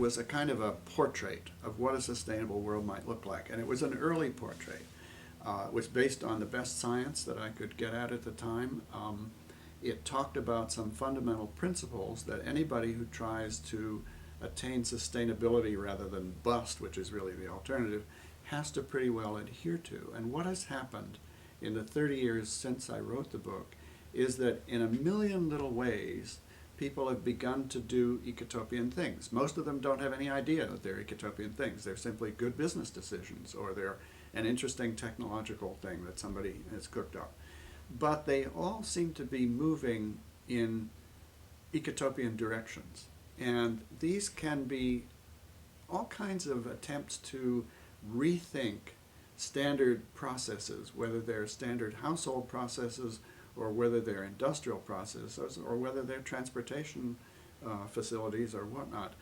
was a kind of a portrait of what a sustainable world might look like. And it was an early portrait. It was based on the best science that I could get at the time. It talked about some fundamental principles that anybody who tries to attain sustainability rather than bust, which is really the alternative, has to pretty well adhere to. And what has happened in the 30 years since I wrote the book is that in a million little ways, people have begun to do ecotopian things. Most of them don't have any idea that they're ecotopian things. They're simply good business decisions, or they're an interesting technological thing that somebody has cooked up. But they all seem to be moving in ecotopian directions. And these can be all kinds of attempts to rethink standard processes, whether they're standard household processes or whether they're industrial processes or whether they're transportation facilities or whatnot.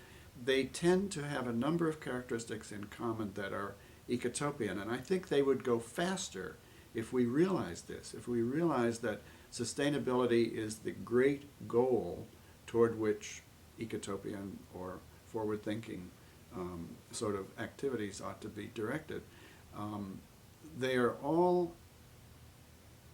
They tend to have a number of characteristics in common that are ecotopian, and I think they would go faster if we realize this, if we realize that sustainability is the great goal toward which ecotopian or forward-thinking sort of activities ought to be directed. They are all,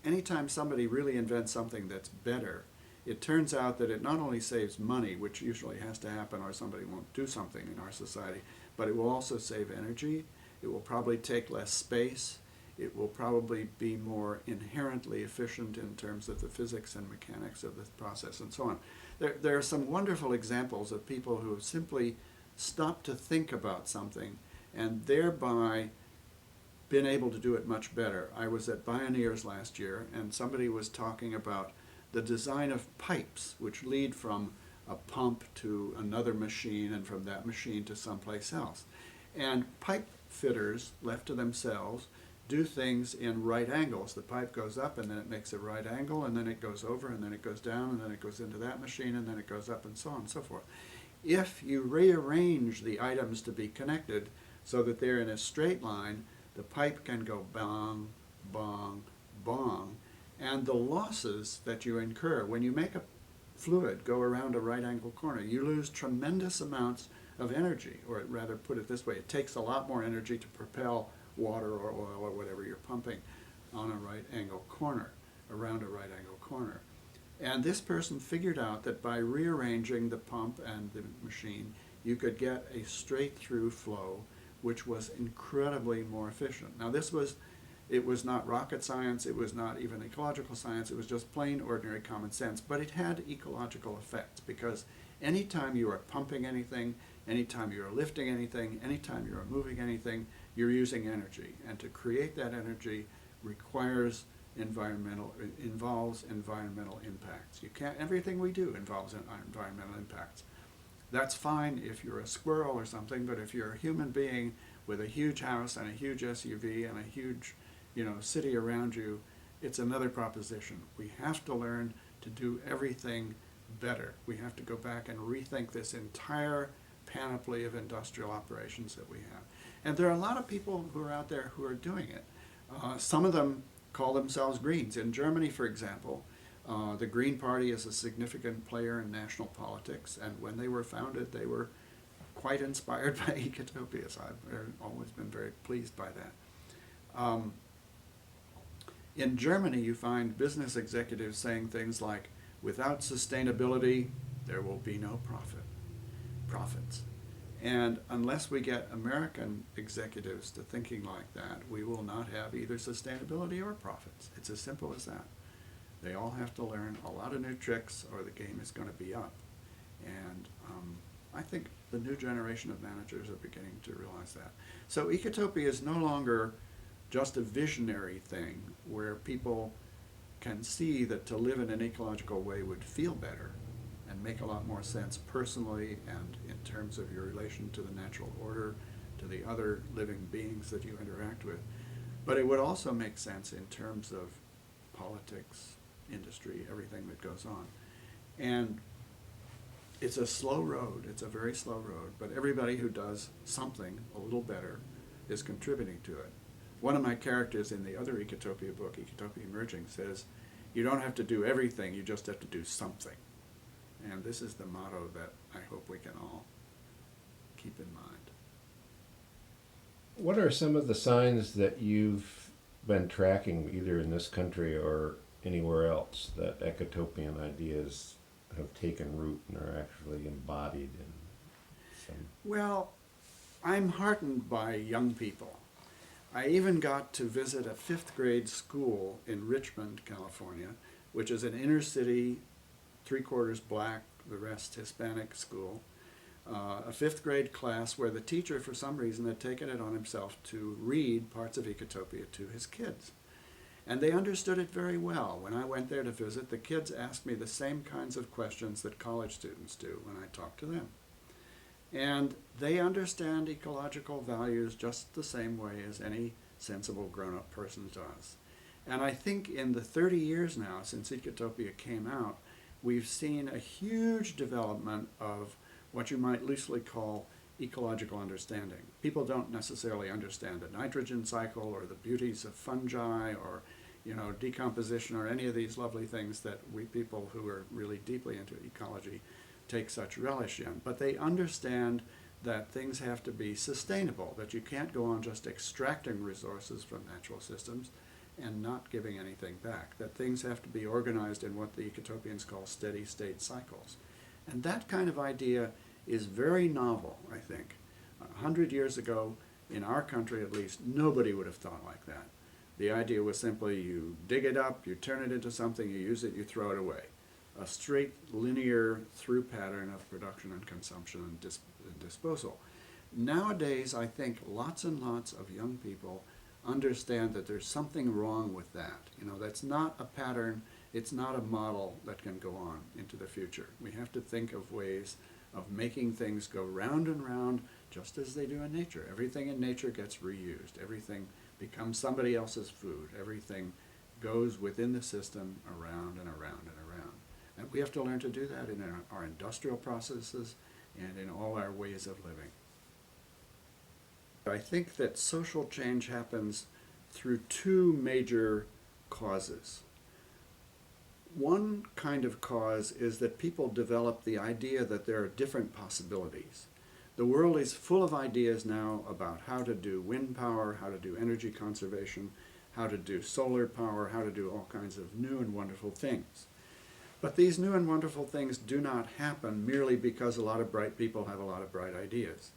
anytime somebody really invents something that's better, it turns out that it not only saves money, which usually has to happen or somebody won't do something in our society, but it will also save energy. It will probably take less space. It will probably be more inherently efficient in terms of the physics and mechanics of the process and so on. There are some wonderful examples of people who have simply stopped to think about something and thereby been able to do it much better. I was at Bioneers last year and somebody was talking about the design of pipes which lead from a pump to another machine and from that machine to someplace else. And pipe fitters, left to themselves, do things in right angles. The pipe goes up and then it makes a right angle and then it goes over and then it goes down and then it goes into that machine and then it goes up and so on and so forth. If you rearrange the items to be connected so that they're in a straight line, the pipe can go bong, bong, bong, and the losses that you incur when you make a fluid go around a right angle corner, you lose tremendous amounts of energy, or rather put it this way, it takes a lot more energy to propel water or oil or whatever you're pumping on a right angle corner, around a right angle corner. And this person figured out that by rearranging the pump and the machine, you could get a straight through flow which was incredibly more efficient. Now it was not rocket science, it was not even ecological science, it was just plain ordinary common sense, but it had ecological effects because anytime you are pumping anything, anytime you are lifting anything, anytime you are moving anything, you're using energy. And to create that energy involves environmental impacts. Everything we do involves environmental impacts. That's fine if you're a squirrel or something, but if you're a human being with a huge house and a huge SUV and a huge, city around you, it's another proposition. We have to learn to do everything better. We have to go back and rethink this entire panoply of industrial operations that we have. And there are a lot of people who are out there who are doing it. Some of them call themselves Greens. In Germany, for example, the Green Party is a significant player in national politics, and when they were founded, they were quite inspired by Ecotopia, so I've always been very pleased by that. In Germany, you find business executives saying things like, without sustainability, there will be no profits. And unless we get American executives to thinking like that, we will not have either sustainability or profits. It's as simple as that. They all have to learn a lot of new tricks or the game is going to be up. And I think the new generation of managers are beginning to realize that. So Ecotopia is no longer just a visionary thing where people can see that to live in an ecological way would feel better and make a lot more sense personally and in terms of your relation to the natural order, to the other living beings that you interact with. But it would also make sense in terms of politics, industry, everything that goes on. And it's a slow road, it's a very slow road, but everybody who does something a little better is contributing to it. One of my characters in the other Ecotopia book, Ecotopia Emerging, says, you don't have to do everything, you just have to do something. And this is the motto that I hope we can all keep in mind. What are some of the signs that you've been tracking, either in this country or anywhere else, that ecotopian ideas have taken root and are actually embodied in some? Well, I'm heartened by young people. I even got to visit a fifth grade school in Richmond, California, which is an inner city, three-quarters black, the rest Hispanic school. A fifth grade class where the teacher, for some reason, had taken it on himself to read parts of Ecotopia to his kids. And they understood it very well. When I went there to visit, the kids asked me the same kinds of questions that college students do when I talk to them. And they understand ecological values just the same way as any sensible grown-up person does. And I think in the 30 years now since Ecotopia came out, we've seen a huge development of what you might loosely call ecological understanding. People don't necessarily understand the nitrogen cycle or the beauties of fungi or decomposition or any of these lovely things that we people who are really deeply into ecology take such relish in. But they understand that things have to be sustainable, that you can't go on just extracting resources from natural systems and not giving anything back, that things have to be organized in what the Ecotopians call steady state cycles. And that kind of idea is very novel, I think. 100 years ago, in our country at least, nobody would have thought like that. The idea was simply you dig it up, you turn it into something, you use it, you throw it away. A straight, linear through pattern of production and consumption and disposal. Nowadays, I think lots and lots of young people understand that there's something wrong with that. That's not a pattern, it's not a model that can go on into the future. We have to think of ways of making things go round and round, just as they do in nature. Everything in nature gets reused. Everything becomes somebody else's food. Everything goes within the system around and around and around. And we have to learn to do that in our industrial processes and in all our ways of living. I think that social change happens through two major causes. One kind of cause is that people develop the idea that there are different possibilities. The world is full of ideas now about how to do wind power, how to do energy conservation, how to do solar power, how to do all kinds of new and wonderful things. But these new and wonderful things do not happen merely because a lot of bright people have a lot of bright ideas.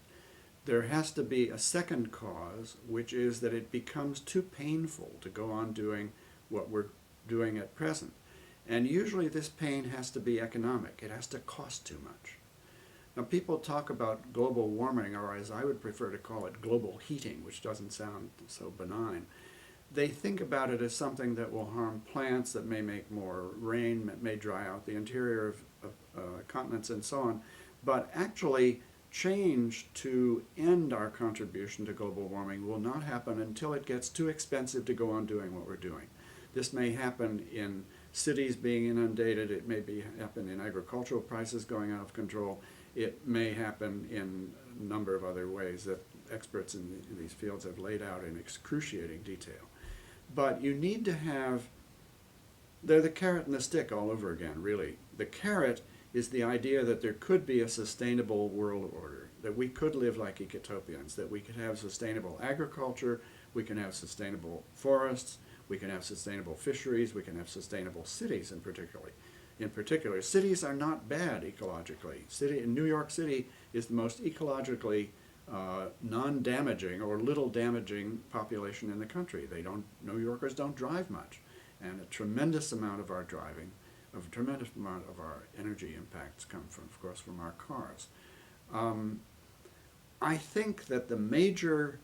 There has to be a second cause, which is that it becomes too painful to go on doing what we're doing at present. And usually this pain has to be economic. It has to cost too much. Now people talk about global warming, or as I would prefer to call it, global heating, which doesn't sound so benign. They think about it as something that will harm plants, that may make more rain, that may dry out the interior of continents and so on. But actually, change to end our contribution to global warming will not happen until it gets too expensive to go on doing what we're doing. This may happen in cities being inundated. It may happen in agricultural prices going out of control. It may happen in a number of other ways that experts in these fields have laid out in excruciating detail. But you need to have, they're the carrot and the stick all over again, really. The carrot is the idea that there could be a sustainable world order, that we could live like ecotopians, that we could have sustainable agriculture, we can have sustainable forests, we can have sustainable fisheries, we can have sustainable cities in particular. Cities are not bad ecologically. New York City is the most ecologically non-damaging or little damaging population in the country. New Yorkers don't drive much, and a tremendous amount of our driving, a tremendous amount of our energy impacts come from, of course, from our cars. I think that the major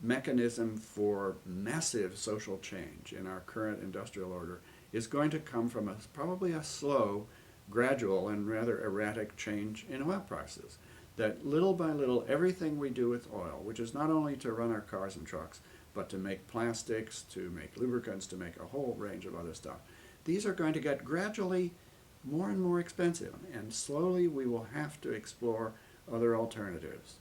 mechanism for massive social change in our current industrial order is going to come from probably a slow, gradual, and rather erratic change in oil prices. That little by little, everything we do with oil, which is not only to run our cars and trucks, but to make plastics, to make lubricants, to make a whole range of other stuff, these are going to get gradually more and more expensive, and slowly we will have to explore other alternatives.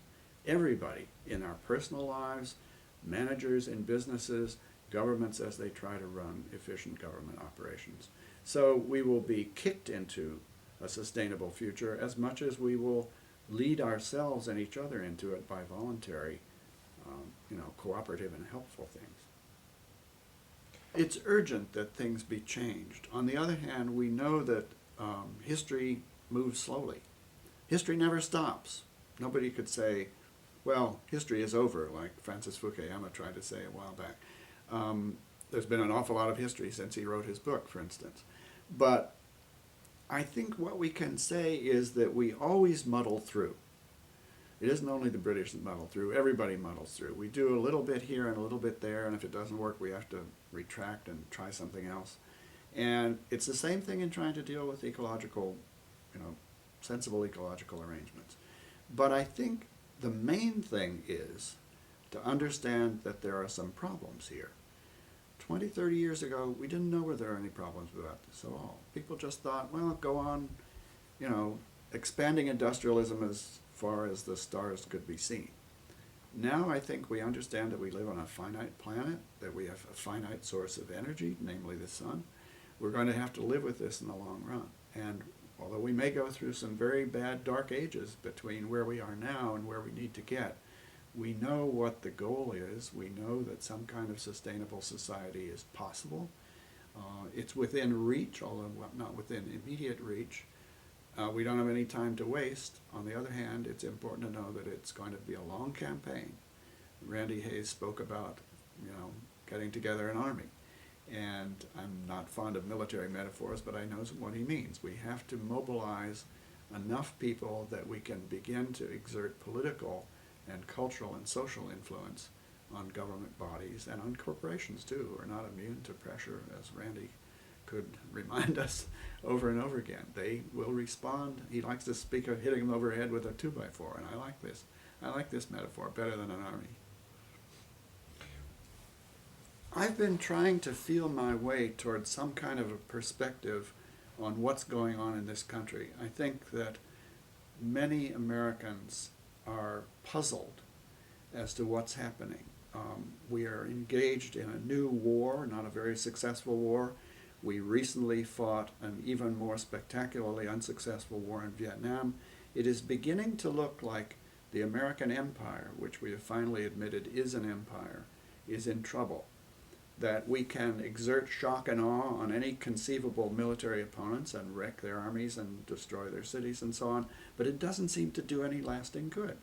Everybody in our personal lives, managers in businesses, governments as they try to run efficient government operations. So we will be kicked into a sustainable future as much as we will lead ourselves and each other into it by voluntary, cooperative and helpful things. It's urgent that things be changed. On the other hand, we know that history moves slowly. History never stops. Nobody could say, well, history is over, like Francis Fukuyama tried to say a while back. There's been an awful lot of history since he wrote his book, for instance. But I think what we can say is that we always muddle through. It isn't only the British that muddle through, everybody muddles through. We do a little bit here and a little bit there, and if it doesn't work, we have to retract and try something else. And it's the same thing in trying to deal with ecological, sensible ecological arrangements. But I think the main thing is to understand that there are some problems here. 20, 30 years ago, we didn't know whether there were any problems about this at all. People just thought, well, go on, expanding industrialism as far as the stars could be seen. Now I think we understand that we live on a finite planet, that we have a finite source of energy, namely the sun. We're going to have to live with this in the long run. And although we may go through some very bad dark ages between where we are now and where we need to get, we know what the goal is. We know that some kind of sustainable society is possible. It's within reach, although not within immediate reach. We don't have any time to waste. On the other hand, it's important to know that it's going to be a long campaign. Randy Hayes spoke about, getting together an army. And I'm not fond of military metaphors, but I know what he means. We have to mobilize enough people that we can begin to exert political and cultural and social influence on government bodies and on corporations too, who are not immune to pressure, as Randy could remind us over and over again. They will respond. He likes to speak of hitting them over the head with a 2x4, and I like this. I like this metaphor better than an army. I've been trying to feel my way towards some kind of a perspective on what's going on in this country. I think that many Americans are puzzled as to what's happening. We are engaged in a new war, not a very successful war. We recently fought an even more spectacularly unsuccessful war in Vietnam. It is beginning to look like the American empire, which we have finally admitted is an empire, is in trouble. That we can exert shock and awe on any conceivable military opponents and wreck their armies and destroy their cities and so on, but it doesn't seem to do any lasting good.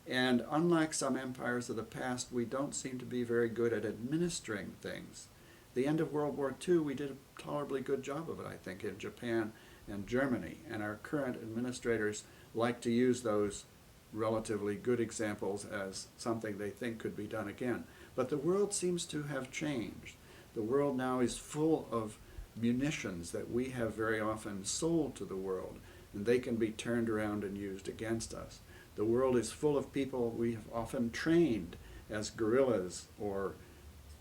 And unlike some empires of the past, we don't seem to be very good at administering things. The end of World War II, we did a tolerably good job of it, I think, in Japan and Germany, and our current administrators like to use those relatively good examples as something they think could be done again. But the world seems to have changed. The world now is full of munitions that we have very often sold to the world, and they can be turned around and used against us. The world is full of people we have often trained as guerrillas or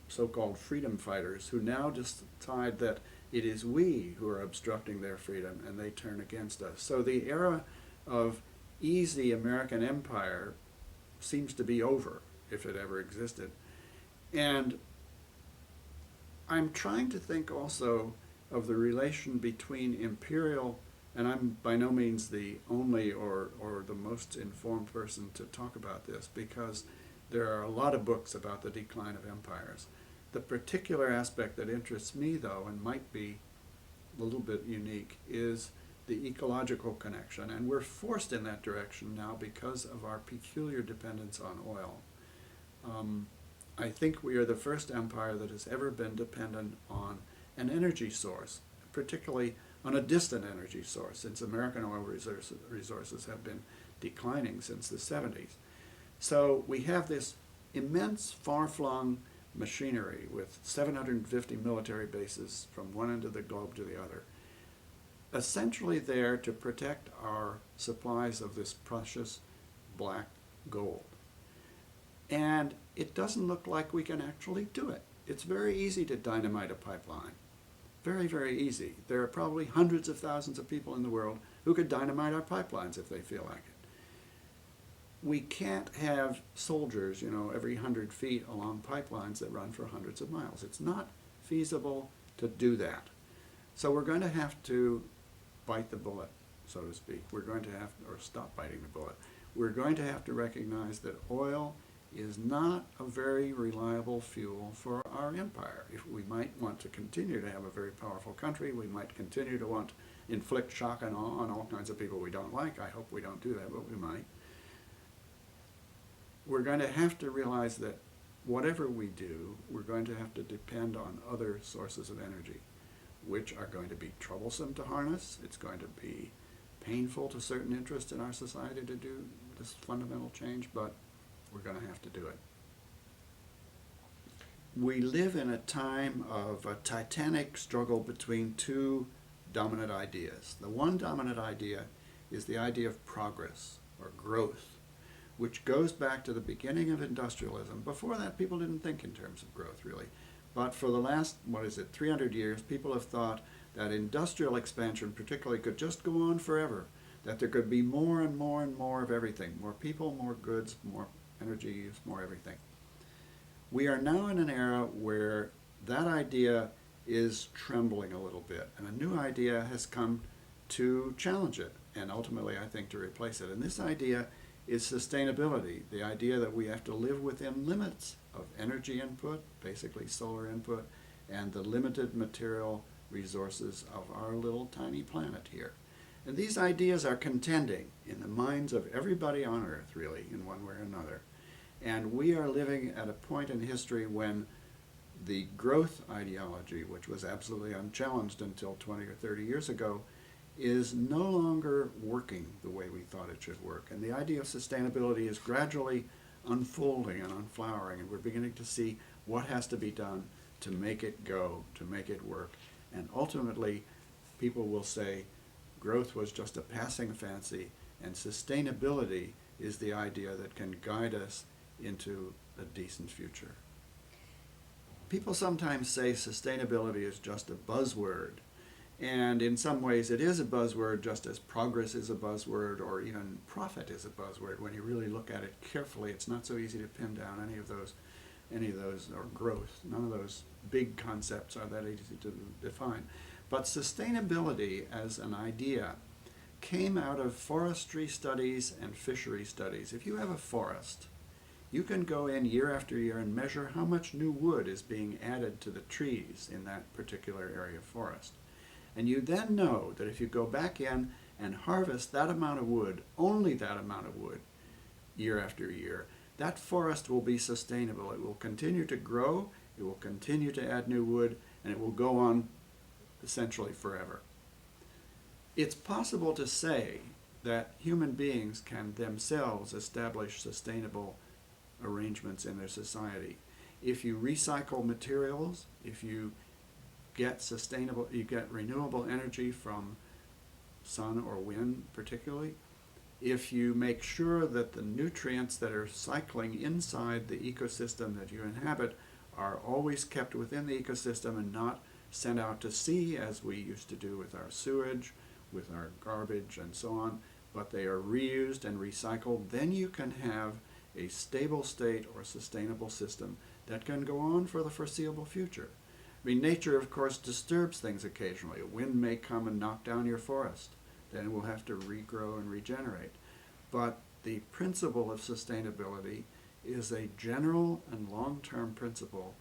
so-called freedom fighters who now decide that it is we who are obstructing their freedom and they turn against us. So the era of easy American empire seems to be over, if it ever existed. And I'm trying to think also of the relation between imperial, and I'm by no means the only or the most informed person to talk about this, because there are a lot of books about the decline of empires. The particular aspect that interests me, though, and might be a little bit unique, is the ecological connection. And we're forced in that direction now because of our peculiar dependence on oil. I think we are the first empire that has ever been dependent on an energy source, particularly on a distant energy source, since American oil resources have been declining since the 70s. So we have this immense far-flung machinery with 750 military bases from one end of the globe to the other, essentially there to protect our supplies of this precious black gold. And it doesn't look like we can actually do it. It's very easy to dynamite a pipeline. Very, very easy. There are probably hundreds of thousands of people in the world who could dynamite our pipelines if they feel like it. We can't have soldiers, every 100 feet along pipelines that run for hundreds of miles. It's not feasible to do that. So we're going to have to bite the bullet so to speak. We're going to have, or stop biting the bullet. We're going to have to recognize that oil is not a very reliable fuel for our empire. If we might want to continue to have a very powerful country, we might continue to want to inflict shock and awe on all kinds of people we don't like. I hope we don't do that, but we might. We're going to have to realize that whatever we do, we're going to have to depend on other sources of energy, which are going to be troublesome to harness. It's going to be painful to certain interests in our society to do this fundamental change, but we're going to have to do it. We live in a time of a titanic struggle between two dominant ideas. The one dominant idea is the idea of progress or growth, which goes back to the beginning of industrialism. Before that, people didn't think in terms of growth, really. But for the last, 300 years, people have thought that industrial expansion particularly could just go on forever, that there could be more and more and more of everything, more people, more goods, more energy use, more everything. We are now in an era where that idea is trembling a little bit, and a new idea has come to challenge it, and ultimately, I think, to replace it. And this idea is sustainability, the idea that we have to live within limits of energy input, basically solar input, and the limited material resources of our little tiny planet here. And these ideas are contending in the minds of everybody on Earth, really, in one way or another. And we are living at a point in history when the growth ideology, which was absolutely unchallenged until 20 or 30 years ago, is no longer working the way we thought it should work. And the idea of sustainability is gradually unfolding and unflowering, and we're beginning to see what has to be done to make it go, to make it work. And ultimately, people will say growth was just a passing fancy, and sustainability is the idea that can guide us into a decent future. People sometimes say sustainability is just a buzzword. And in some ways it is a buzzword, just as progress is a buzzword, or even profit is a buzzword. When you really look at it carefully, it's not so easy to pin down any of those, or growth. None of those big concepts are that easy to define. But sustainability as an idea came out of forestry studies and fishery studies. If you have a forest, you can go in year after year and measure how much new wood is being added to the trees in that particular area of forest. And you then know that if you go back in and harvest that amount of wood, only that amount of wood, year after year, that forest will be sustainable. It will continue to grow, it will continue to add new wood, and it will go on essentially forever. It's possible to say that human beings can themselves establish sustainable arrangements in their society. If you recycle materials, if you get renewable energy from sun or wind particularly, if you make sure that the nutrients that are cycling inside the ecosystem that you inhabit are always kept within the ecosystem and not sent out to sea as we used to do with our sewage, with our garbage and so on, but they are reused and recycled, then you can have a stable state or sustainable system that can go on for the foreseeable future. I mean, nature, of course, disturbs things occasionally. A wind may come and knock down your forest. Then we'll have to regrow and regenerate. But the principle of sustainability is a general and long-term principle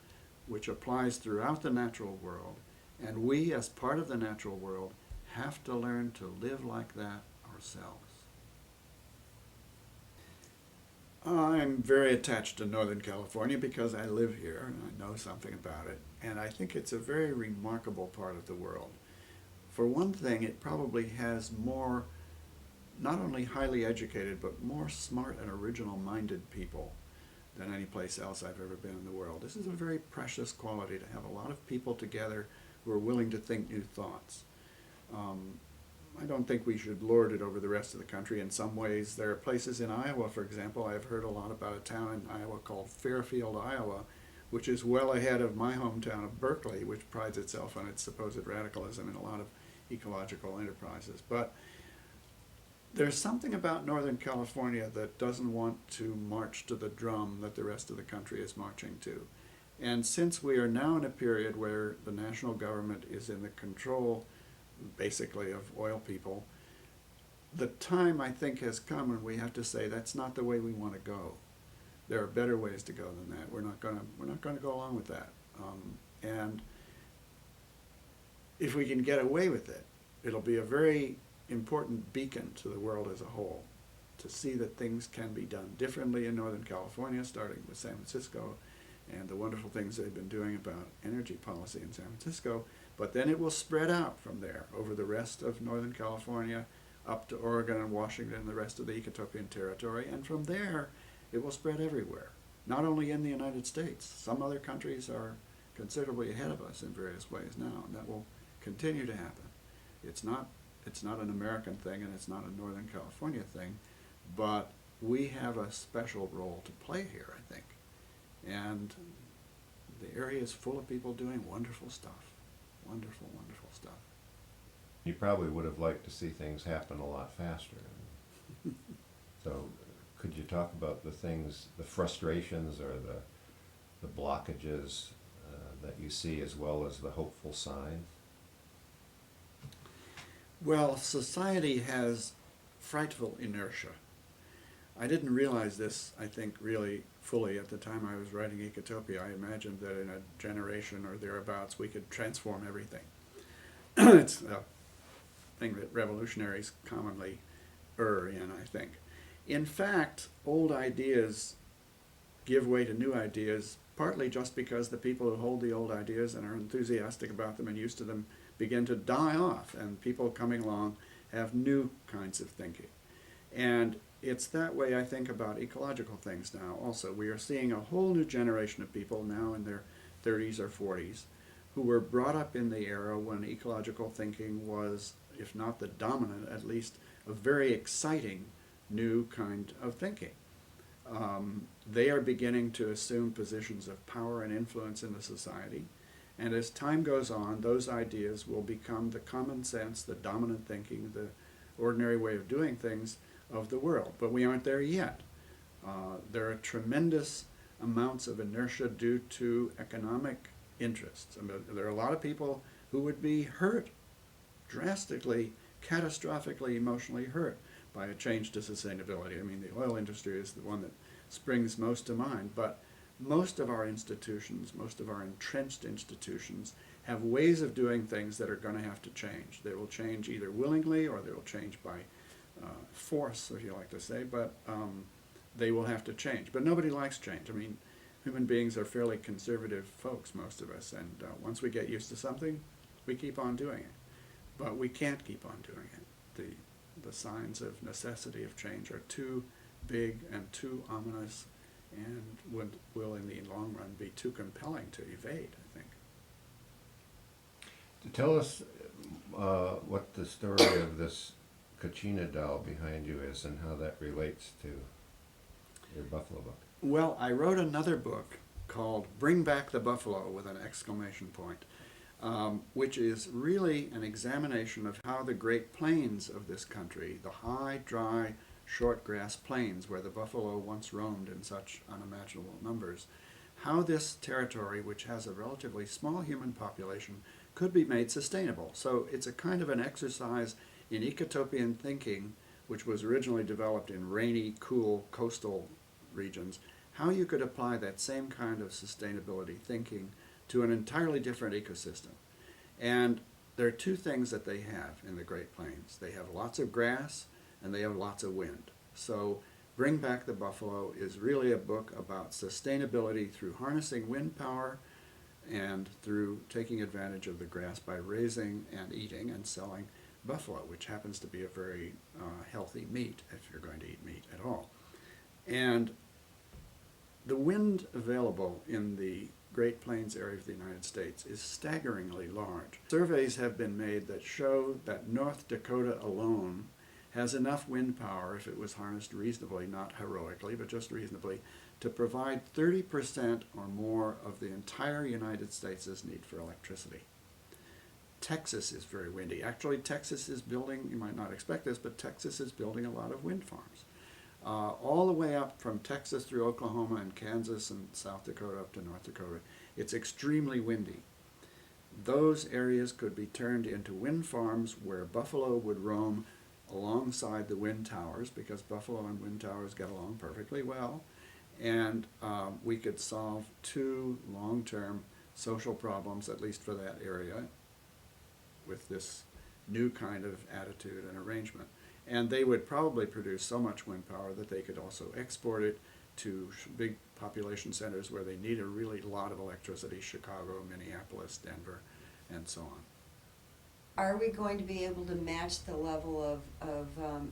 which applies throughout the natural world. And we, as part of the natural world, have to learn to live like that ourselves. I'm very attached to Northern California because I live here and I know something about it. And I think it's a very remarkable part of the world. For one thing, it probably has more, not only highly educated, but more smart and original-minded people than any place else I've ever been in the world. This is a very precious quality, to have a lot of people together who are willing to think new thoughts. I don't think we should lord it over the rest of the country. In some ways, there are places in Iowa, for example. I've heard a lot about a town in Iowa called Fairfield, Iowa, which is well ahead of my hometown of Berkeley, which prides itself on its supposed radicalism in a lot of ecological enterprises. But there's something about Northern California that doesn't want to march to the drum that the rest of the country is marching to. And since we are now in a period where the national government is in the control, basically, of oil people, the time, I think, has come when we have to say that's not the way we want to go. There are better ways to go than that. We're not gonna go along with that. And if we can get away with it, it'll be a very important beacon to the world as a whole to see that things can be done differently in Northern California, starting with San Francisco and the wonderful things they've been doing about energy policy in San Francisco. But then it will spread out from there over the rest of Northern California, up to Oregon and Washington and the rest of the Ecotopian territory. And from there, it will spread everywhere, not only in the United States. Some other countries are considerably ahead of us in various ways now, and that will continue to happen. It's not an American thing, and it's not a Northern California thing, but we have a special role to play here, I think. And the area is full of people doing wonderful stuff. Wonderful, wonderful stuff. You probably would have liked to see things happen a lot faster. So could you talk about the things, the frustrations or the blockages that you see, as well as the hopeful signs? Well, society has frightful inertia. I didn't realize this, I think, really fully at the time I was writing Ecotopia. I imagined that in a generation or thereabouts we could transform everything. It's a thing that revolutionaries commonly err in, I think. In fact, old ideas give way to new ideas, partly just because the people who hold the old ideas and are enthusiastic about them and used to them begin to die off, and people coming along have new kinds of thinking. And it's that way I think about ecological things now also. We are seeing a whole new generation of people now in their 30s or 40s who were brought up in the era when ecological thinking was, if not the dominant, at least a very exciting new kind of thinking. They are beginning to assume positions of power and influence in the society. And as time goes on, those ideas will become the common sense, the dominant thinking, the ordinary way of doing things of the world. But we aren't there yet. There are tremendous amounts of inertia due to economic interests. I mean, there are a lot of people who would be hurt, drastically, catastrophically, emotionally hurt by a change to sustainability. I mean, the oil industry is the one that springs most to mind, but most of our institutions, most of our entrenched institutions, have ways of doing things that are going to have to change. They will change either willingly or they will change by force, if you like to say, but they will have to change. But nobody likes change. I mean, human beings are fairly conservative folks, most of us, and once we get used to something, we keep on doing it. But we can't keep on doing it. The signs of necessity of change are too big and too ominous, and will in the long run be too compelling to evade, I think. Tell us what the story of this Kachina doll behind you is and how that relates to your buffalo book. Well, I wrote another book called Bring Back the Buffalo with an exclamation point, which is really an examination of how the Great Plains of this country, the high, dry, short grass plains where the buffalo once roamed in such unimaginable numbers, how this territory, which has a relatively small human population, could be made sustainable. So it's a kind of an exercise in ecotopian thinking, which was originally developed in rainy, cool coastal regions, how you could apply that same kind of sustainability thinking to an entirely different ecosystem. And there are two things that they have in the Great Plains. They have lots of grass and they have lots of wind. So Bring Back the Buffalo is really a book about sustainability through harnessing wind power and through taking advantage of the grass by raising and eating and selling buffalo, which happens to be a very healthy meat if you're going to eat meat at all. And the wind available in the Great Plains area of the United States is staggeringly large. Surveys have been made that show that North Dakota alone has enough wind power, if it was harnessed reasonably, not heroically, but just reasonably, to provide 30% or more of the entire United States' need for electricity. Texas is very windy. Actually, Texas is building, you might not expect this, but Texas is building a lot of wind farms. All the way up from Texas through Oklahoma and Kansas and South Dakota up to North Dakota. It's extremely windy. Those areas could be turned into wind farms where buffalo would roam alongside the wind towers, because buffalo and wind towers get along perfectly well, and we could solve two long-term social problems, at least for that area, with this new kind of attitude and arrangement. And they would probably produce so much wind power that they could also export it to big population centers where they need a really lot of electricity: Chicago, Minneapolis, Denver, and so on. Are we going to be able to match the level of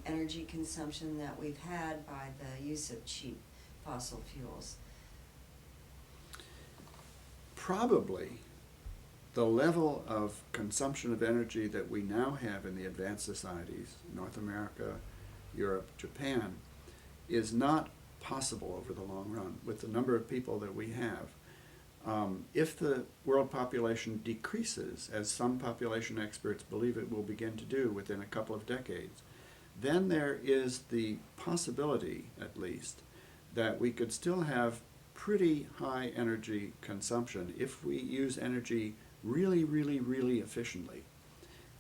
energy consumption that we've had by the use of cheap fossil fuels? Probably the level of consumption of energy that we now have in the advanced societies, North America, Europe, Japan, is not possible over the long run with the number of people that we have. If the world population decreases, as some population experts believe it will begin to do within a couple of decades, then there is the possibility, at least, that we could still have pretty high energy consumption if we use energy really, really, really efficiently,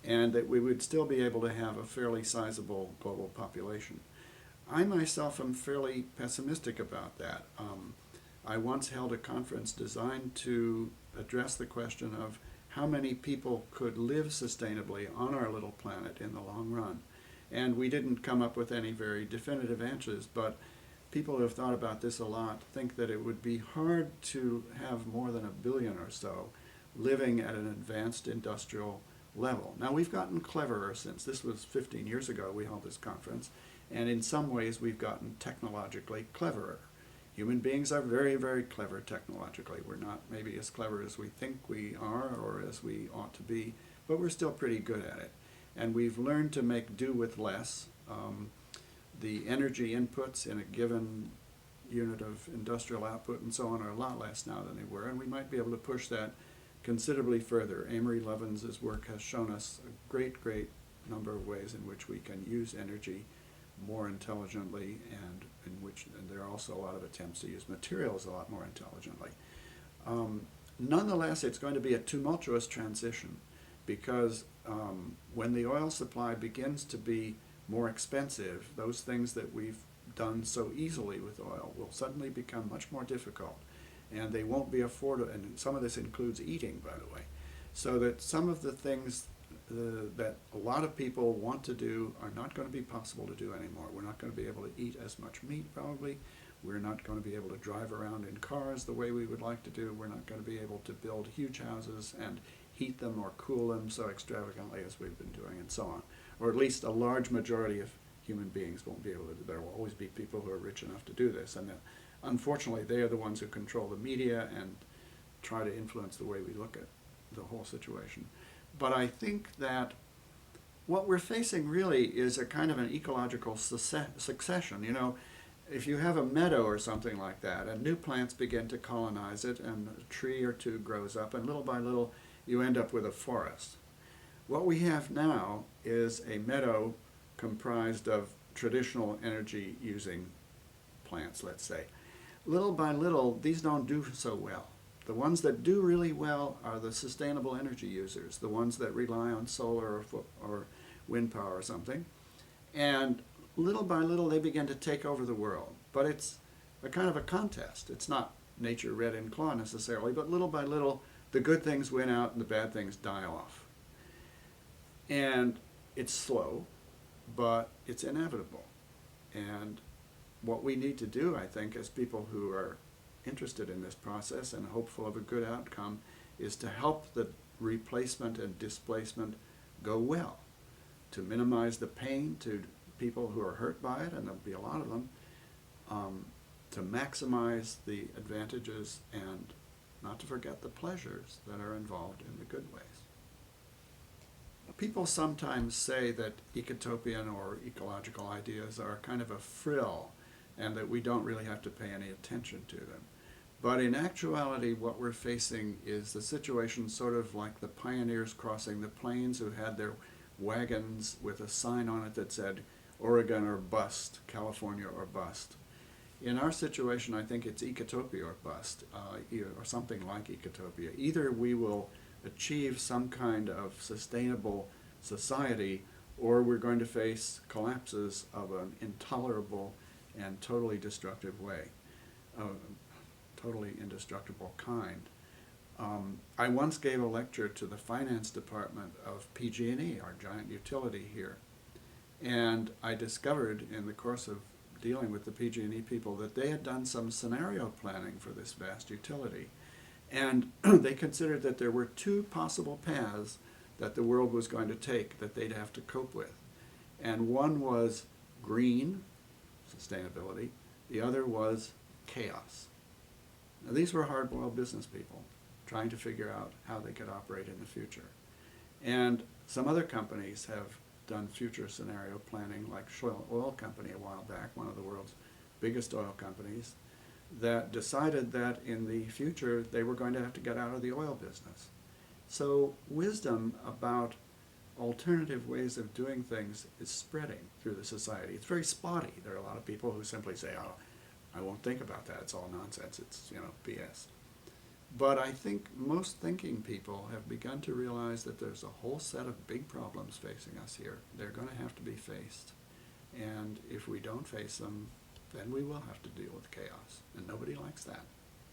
and that we would still be able to have a fairly sizable global population. I myself am fairly pessimistic about that. I once held a conference designed to address the question of how many people could live sustainably on our little planet in the long run. And we didn't come up with any very definitive answers, but people who have thought about this a lot think that it would be hard to have more than 1 billion or so living at an advanced industrial level. Now, we've gotten cleverer since. This was 15 years ago we held this conference, and in some ways we've gotten technologically cleverer. Human beings are very, very clever technologically. We're not maybe as clever as we think we are or as we ought to be, but we're still pretty good at it. And we've learned to make do with less. The energy inputs in a given unit of industrial output and so on are a lot less now than they were, and we might be able to push that considerably further. Amory Lovins' work has shown us a great, great number of ways in which we can use energy more intelligently, and there are also a lot of attempts to use materials a lot more intelligently. Nonetheless, it's going to be a tumultuous transition, because when the oil supply begins to be more expensive, those things that we've done so easily with oil will suddenly become much more difficult, and they won't be affordable. And some of this includes eating, by the way, so that some of the things that a lot of people want to do are not going to be possible to do anymore. We're not going to be able to eat as much meat, probably. We're not going to be able to drive around in cars the way we would like to do. We're not going to be able to build huge houses and heat them or cool them so extravagantly as we've been doing, and so on. Or at least a large majority of human beings won't be able to do. There will always be people who are rich enough to do this, and unfortunately they are the ones who control the media and try to influence the way we look at the whole situation. But I think that what we're facing really is a kind of an ecological succession. You know, if you have a meadow or something like that, and new plants begin to colonize it, and a tree or two grows up, and little by little you end up with a forest. What we have now is a meadow comprised of traditional energy-using plants, let's say. Little by little, these don't do so well. The ones that do really well are the sustainable energy users, the ones that rely on solar or wind power or something. And little by little, they begin to take over the world. But it's a kind of a contest. It's not nature red in claw necessarily, but little by little, the good things win out and the bad things die off. And it's slow, but it's inevitable. And what we need to do, I think, as people who are interested in this process and hopeful of a good outcome, is to help the replacement and displacement go well, to minimize the pain to people who are hurt by it, and there'll be a lot of them, to maximize the advantages and not to forget the pleasures that are involved in the good ways. People sometimes say that ecotopian or ecological ideas are kind of a frill and that we don't really have to pay any attention to them. But in actuality, what we're facing is the situation sort of like the pioneers crossing the plains who had their wagons with a sign on it that said Oregon or bust, California or bust. In our situation, I think it's Ecotopia or bust, or something like Ecotopia. Either we will achieve some kind of sustainable society or we're going to face collapses of an intolerable and totally destructive way, totally indestructible kind. I once gave a lecture to the finance department of PG&E, our giant utility here, and I discovered in the course of dealing with the PG&E people that they had done some scenario planning for this vast utility. And they considered that there were two possible paths that the world was going to take that they'd have to cope with. And one was green, sustainability. The other was chaos. Now, these were hard-boiled business people trying to figure out how they could operate in the future. And some other companies have done future scenario planning, like Shell Oil Company a while back, one of the world's biggest oil companies, that decided that in the future they were going to have to get out of the oil business. So wisdom about alternative ways of doing things is spreading through the society. It's very spotty. There are a lot of people who simply say, oh, I won't think about that. It's all nonsense. It's, BS. But I think most thinking people have begun to realize that there's a whole set of big problems facing us here. They're going to have to be faced. And if we don't face them, then we will have to deal with chaos. And nobody likes that.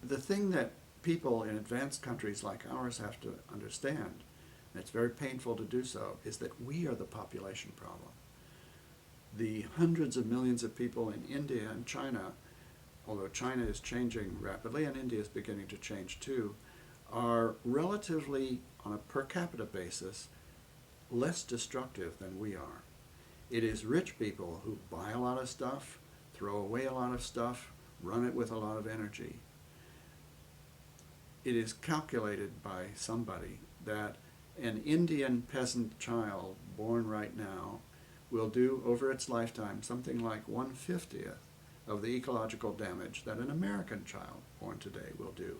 The thing that people in advanced countries like ours have to understand, and it's very painful to do so, is that we are the population problem. The hundreds of millions of people in India and China, although China is changing rapidly and India is beginning to change too, are relatively, on a per capita basis, less destructive than we are. It is rich people who buy a lot of stuff, throw away a lot of stuff, run it with a lot of energy. It is calculated by somebody that an Indian peasant child born right now will do over its lifetime something like 1/50th of the ecological damage that an American child born today will do,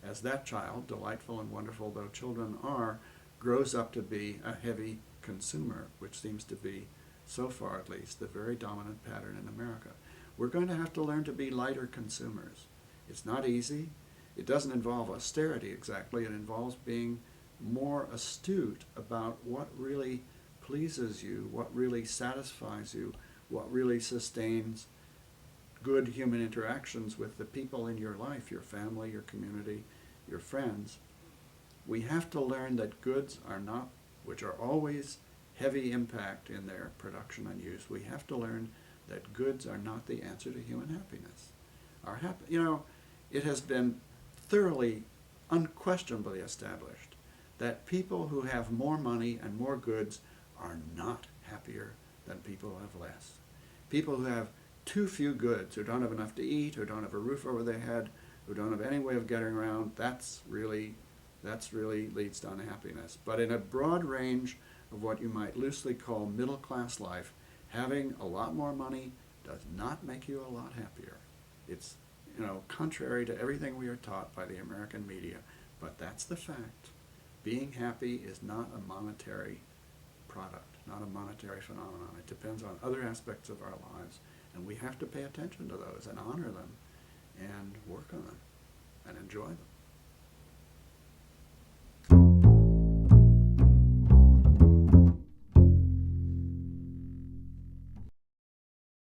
as that child, delightful and wonderful though children are, grows up to be a heavy consumer, which seems to be, so far at least, the very dominant pattern in America. We're going to have to learn to be lighter consumers. It's not easy. It doesn't involve austerity exactly. It involves being more astute about what really pleases you, what really satisfies you, what really sustains good human interactions with the people in your life, your family, your community, your friends. We have to learn that goods are not, which are always heavy impact in their production and use, we have to learn that goods are not the answer to human happiness. It has been thoroughly, unquestionably established that people who have more money and more goods are not happier than people who have less. People who have too few goods, who don't have enough to eat, who don't have a roof over their head, who don't have any way of getting around, that's really leads to unhappiness. But in a broad range of what you might loosely call middle class life, having a lot more money does not make you a lot happier. It's, contrary to everything we are taught by the American media, but that's the fact. Being happy is not a monetary product, not a monetary phenomenon. It depends on other aspects of our lives, and we have to pay attention to those and honor them and work on them and enjoy them.